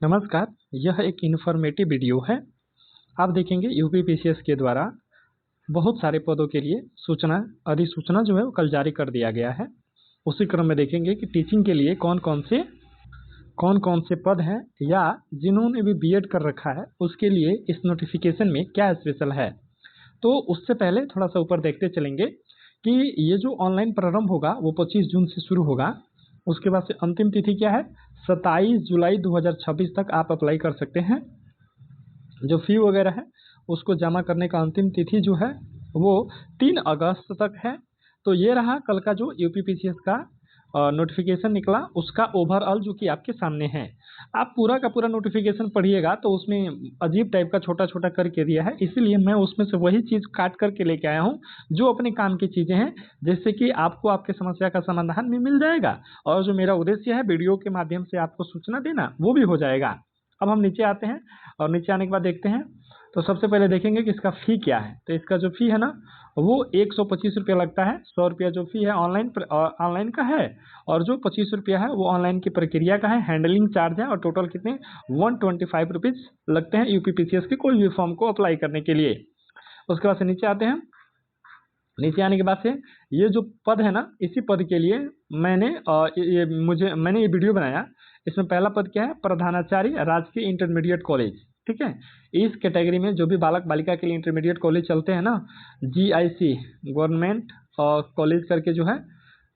नमस्कार। यह एक इन्फॉर्मेटिव वीडियो है। आप देखेंगे यूपीपीसीएस के द्वारा बहुत सारे पदों के लिए अधिसूचना जो है वो कल जारी कर दिया गया है। उसी क्रम में देखेंगे कि टीचिंग के लिए कौन कौन से पद हैं या जिन्होंने भी बीएड कर रखा है उसके लिए इस नोटिफिकेशन में क्या स्पेशल है। तो उससे पहले थोड़ा सा ऊपर देखते चलेंगे कि ये जो ऑनलाइन प्रारंभ होगा वो 25 जून से शुरू होगा। उसके बाद से अंतिम तिथि क्या है, 27 जुलाई 2026 तक आप अप्लाई कर सकते हैं। जो फी वगैरह है उसको जमा करने का अंतिम तिथि जो है वो 3 अगस्त तक है। तो ये रहा कल का जो यूपीपीसीएस का नोटिफिकेशन निकला, उसका ओवरऑल जो कि आपके सामने है। आप पूरा का पूरा नोटिफिकेशन पढ़िएगा तो उसमें अजीब टाइप का छोटा छोटा करके दिया है, इसीलिए मैं उसमें से वही चीज़ काट करके लेके आया हूँ जो अपने काम की चीज़ें हैं, जिससे कि आपको आपके समस्या का समाधान भी मिल जाएगा और जो मेरा उद्देश्य है वीडियो के माध्यम से आपको सूचना देना वो भी हो जाएगा। अब हम नीचे आते हैं और नीचे आने के बाद देखते हैं। तो सबसे पहले देखेंगे कि इसका फ़ी क्या है। तो इसका जो फ़ी है ना वो 125 रुपया लगता है। 100 रुपया जो फ़ी है ऑनलाइन का है और जो 25 रुपया है वो ऑनलाइन की प्रक्रिया का है। हैंडलिंग चार्ज है और टोटल कितने 125 रुपीज़ लगते हैं यूपीपीसीएस के कोई भी फॉर्म को अप्लाई करने के लिए। उसके बाद से नीचे आते हैं। नीचे आने के बाद से ये जो पद है ना, इसी पद के लिए मैंने ये वीडियो बनाया। इसमें पहला पद क्या है, प्रधानाचार्य राजकीय इंटरमीडिएट कॉलेज। ठीक है, इस कैटेगरी में जो भी बालक बालिका के लिए इंटरमीडिएट कॉलेज चलते हैं ना, जीआईसी गवर्नमेंट कॉलेज करके जो है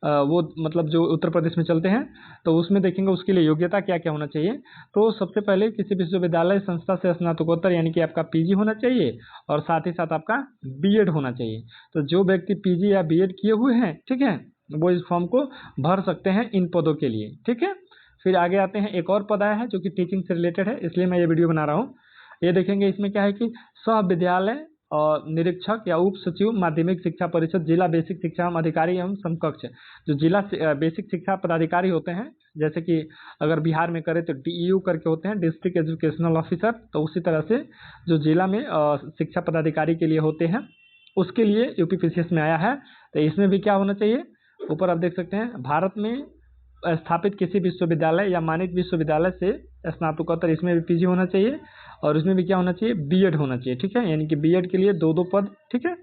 वो मतलब जो उत्तर प्रदेश में चलते हैं, तो उसमें देखेंगे उसके लिए योग्यता क्या क्या होना चाहिए। तो सबसे पहले किसी विश्वविद्यालय संस्था से स्नातकोत्तर यानी कि आपका पीजी होना चाहिए और साथ ही साथ आपका बीएड होना चाहिए। तो जो व्यक्ति पीजी या बीएड किए हुए हैं, ठीक है, वो इस फॉर्म को भर सकते हैं इन पदों के लिए। ठीक है, फिर आगे आते हैं। एक और पद आया है जो कि टीचिंग से रिलेटेड है, इसलिए मैं ये वीडियो बना रहा हूँ। ये देखेंगे इसमें क्या है कि सह विद्यालय और निरीक्षक या उप सचिव माध्यमिक शिक्षा परिषद जिला बेसिक शिक्षा एवं अधिकारी एवं समकक्ष। जो जिला बेसिक शिक्षा पदाधिकारी होते हैं, जैसे कि अगर बिहार में करें तो डीईयू करके होते हैं, डिस्ट्रिक्ट एजुकेशनल ऑफिसर, तो उसी तरह से जो जिला में शिक्षा पदाधिकारी के लिए होते हैं उसके लिए यूपीपीसीएस में आया है। तो इसमें भी क्या होना चाहिए, ऊपर आप देख सकते हैं, भारत में स्थापित किसी विश्वविद्यालय या मानित विश्वविद्यालय से स्नातकोत्तर, इसमें भी पीजी होना चाहिए और इसमें भी क्या होना चाहिए, बीएड होना चाहिए। ठीक है, यानी कि बीएड के लिए दो पद। ठीक है,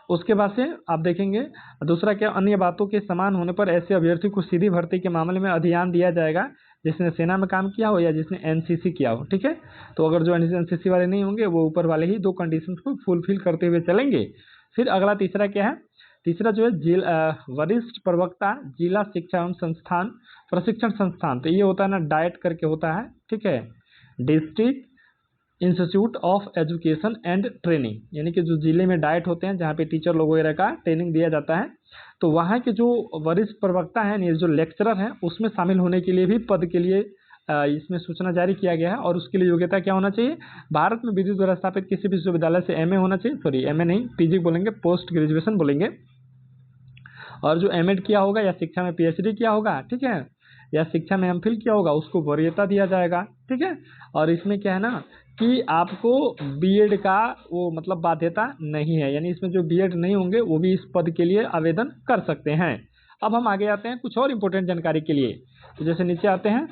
उसके बाद से आप देखेंगे दूसरा क्या, अन्य बातों के समान होने पर ऐसे अभ्यर्थी को सीधी भर्ती के मामले में अधियान दिया जाएगा जिसने सेना में काम किया हो या जिसने एनसीसी किया हो। ठीक है, तो अगर जो एनसीसी वाले नहीं होंगे वो ऊपर वाले ही दो कंडीशंस को फुलफिल करते हुए चलेंगे। फिर अगला तीसरा क्या है, तीसरा जो है वरिष्ठ प्रवक्ता जिला शिक्षा एवं संस्थान प्रशिक्षण संस्थान, तो ये होता है ना डाइट करके होता है। ठीक है, district institute of education and training, यानी कि जो जिले में डाइट होते हैं जहाँ पे टीचर लोग वगैरह का ट्रेनिंग दिया जाता है, तो वहाँ के जो वरिष्ठ प्रवक्ता हैं यानी जो लेक्चरर हैं उसमें शामिल होने के लिए भी पद के लिए इसमें सूचना जारी किया गया है। और उसके लिए योग्यता क्या होना चाहिए, भारत में विधि द्वारा स्थापित किसी विश्वविद्यालय से एमए होना चाहिए, सॉरी एमए नहीं, पीजी बोलेंगे, पोस्ट ग्रेजुएशन बोलेंगे, और जो एमएड किया होगा या शिक्षा में पीएचडी किया होगा, ठीक है, या शिक्षा में एमफिल किया होगा उसको वरीयता दिया जाएगा। ठीक है, और इसमें क्या है ना कि आपको बीएड का वो मतलब बाध्यता नहीं है, यानी इसमें जो बीएड नहीं होंगे वो भी इस पद के लिए आवेदन कर सकते हैं। अब हम आगे आते हैं कुछ और इम्पोर्टेंट जानकारी के लिए। तो जैसे नीचे आते हैं,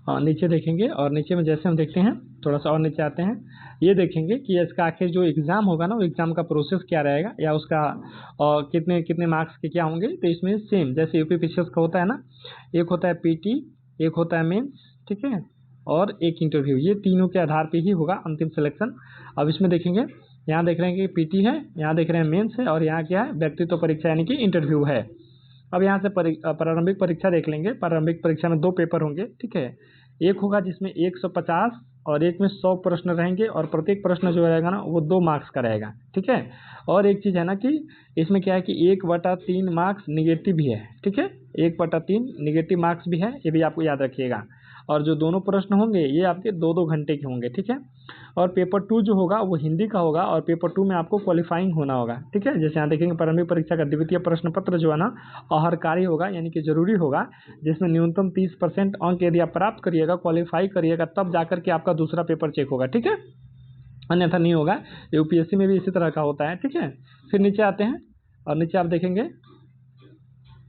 हाँ नीचे देखेंगे और नीचे में जैसे हम देखते हैं थोड़ा सा और नीचे आते हैं, ये देखेंगे कि इसका आखिर जो एग्ज़ाम होगा ना वो एग्ज़ाम का प्रोसेस क्या रहेगा या उसका कितने कितने मार्क्स के क्या होंगे। तो इसमें सेम जैसे यूपीपीसीएस का होता है ना, एक होता है पीटी, एक होता है मेंस, ठीक है, और एक इंटरव्यू, ये तीनों के आधार पर ही होगा अंतिम सिलेक्शन। अब इसमें देखेंगे, यहाँ देख रहे हैं कि पीटी है, यहाँ देख रहे हैं मेन्स है और यहाँ क्या है, व्यक्तित्व परीक्षा यानी कि इंटरव्यू है। अब यहाँ से प्रारंभिक परीक्षा देख लेंगे। प्रारंभिक परीक्षा में 2 पेपर होंगे। ठीक है, एक होगा जिसमें 150 और एक में 100 प्रश्न रहेंगे और प्रत्येक प्रश्न जो रहेगा ना वो 2 मार्क्स का रहेगा। ठीक है, और एक चीज़ है ना कि इसमें क्या है कि 1/3 मार्क्स निगेटिव भी है। ठीक है, 1/3 निगेटिव मार्क्स भी है, ये भी आपको याद रखिएगा। और जो दोनों प्रश्न होंगे ये आपके 2-2 घंटे के होंगे। ठीक है, और पेपर 2 जो होगा वो हिंदी का होगा और पेपर 2 में आपको क्वालिफाइंग होना होगा। ठीक है, जैसे यहाँ देखेंगे प्रारंभिक परीक्षा का द्वितीय प्रश्न पत्र जो है ना अहर्कारी होगा, यानी कि जरूरी होगा, जिसमें न्यूनतम 30% अंक यदि आप प्राप्त करिएगा, क्वालिफाई करिएगा, तब जाकर के आपका दूसरा पेपर चेक होगा। ठीक है, अन्यथा नहीं होगा। यूपीएससी में भी इसी तरह का होता है। ठीक है, फिर नीचे आते हैं और नीचे आप देखेंगे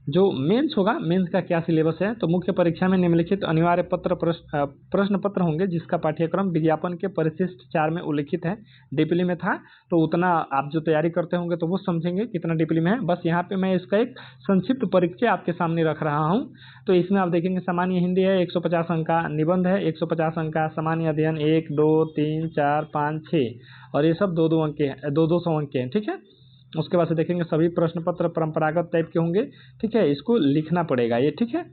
जो मेंस होगा, मेंस का क्या सिलेबस है, तो मुख्य परीक्षा में निम्नलिखित अनिवार्य प्रश्न पत्र होंगे जिसका पाठ्यक्रम विज्ञापन के परिशिष्ट 4 में उल्लिखित है। डीपीली में था तो उतना आप जो तैयारी करते होंगे तो वो समझेंगे कितना डीपीली में है। बस यहाँ पे मैं इसका एक संक्षिप्त परिचय आपके सामने रख रहा हूँ। तो इसमें आप देखेंगे सामान्य हिंदी है 150 अंक का, निबंध है 150 अंक का, सामान्य अध्ययन 1 2 3 4 5 6 और ये सब 2-2 अंक के हैं, 200 अंक के हैं, ठीक है। उसके बाद से देखेंगे सभी प्रश्न पत्र परंपरागत टाइप के होंगे, ठीक है, इसको लिखना पड़ेगा ये, ठीक है।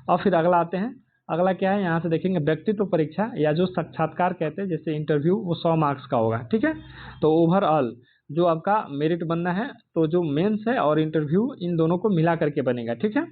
और फिर अगला आते हैं, अगला क्या है, यहाँ से देखेंगे व्यक्तित्व परीक्षा या जो साक्षात्कार कहते हैं जैसे इंटरव्यू, वो 100 मार्क्स का होगा, ठीक है। तो ओवरऑल जो आपका मेरिट बनना है, तो जो मेंस है और इंटरव्यू इन दोनों को मिला करके बनेगा, ठीक है।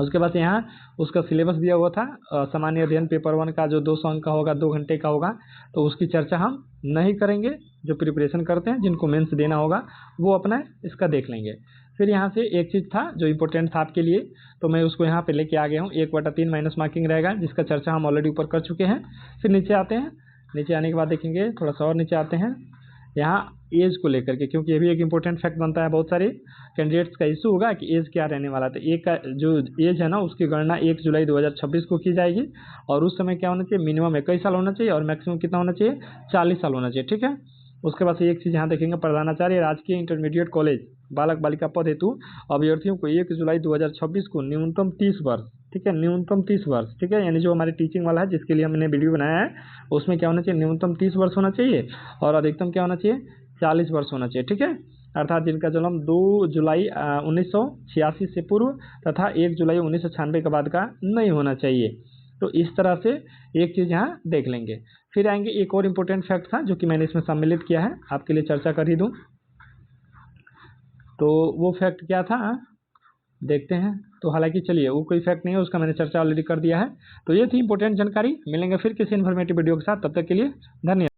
उसके बाद यहाँ उसका सिलेबस दिया हुआ था, सामान्य अध्ययन पेपर 1 का जो 200 अंक का होगा, 2 घंटे का होगा, तो उसकी चर्चा हम नहीं करेंगे। जो प्रिपरेशन करते हैं, जिनको मेंस देना होगा, वो अपना इसका देख लेंगे। फिर यहाँ से एक चीज़ था जो इम्पोर्टेंट था आपके लिए, तो मैं उसको यहाँ पे लेके आ गया हूँ। 1/3 माइनस मार्किंग रहेगा, जिसका चर्चा हम ऑलरेडी ऊपर कर चुके हैं। फिर नीचे आते हैं, नीचे आने के बाद देखेंगे थोड़ा सा और नीचे आते हैं, यहाँ एज को लेकर के, क्योंकि ये भी एक इंपॉर्टेंट फैक्ट बनता है। बहुत सारे कैंडिडेट्स का इशू होगा कि एज क्या रहने वाला, तो एक का जो एज है ना उसकी गणना 1 जुलाई 2026 को की जाएगी। और उस समय क्या होना चाहिए, मिनिमम 21 साल होना चाहिए और मैक्सिमम कितना होना चाहिए, 40 साल होना चाहिए, ठीक है। उसके बाद से एक चीज़ यहाँ देखेंगे, प्रधानाचार्य राजकीय इंटरमीडिएट कॉलेज बालक बालिका पद हेतु अभ्यर्थियों को 1 जुलाई 2026 को न्यूनतम 30 वर्ष, ठीक है, न्यूनतम 30 वर्ष, ठीक है, यानी जो हमारे टीचिंग वाला है जिसके लिए हमने वीडियो बनाया है, उसमें क्या होना चाहिए, न्यूनतम 30 वर्ष होना चाहिए और अधिकतम क्या होना चाहिए, 40 वर्ष होना चाहिए, ठीक है। अर्थात जिनका जन्म 2 जुलाई 1986 से पूर्व तथा 1 जुलाई 1996 के बाद का नहीं होना चाहिए। तो इस तरह से एक चीज़ यहाँ देख लेंगे। फिर आएंगे, एक और इम्पोर्टेंट फैक्ट था जो कि मैंने इसमें सम्मिलित किया है, आपके लिए चर्चा कर ही दूँ। तो वो फैक्ट क्या था देखते हैं। तो हालांकि चलिए वो कोई फैक्ट नहीं है, उसका मैंने चर्चा ऑलरेडी कर दिया है। तो ये थी इंपॉर्टेंट जानकारी। मिलेंगे फिर किसी इन्फॉर्मेटिव वीडियो के साथ, तब तक के लिए धन्यवाद।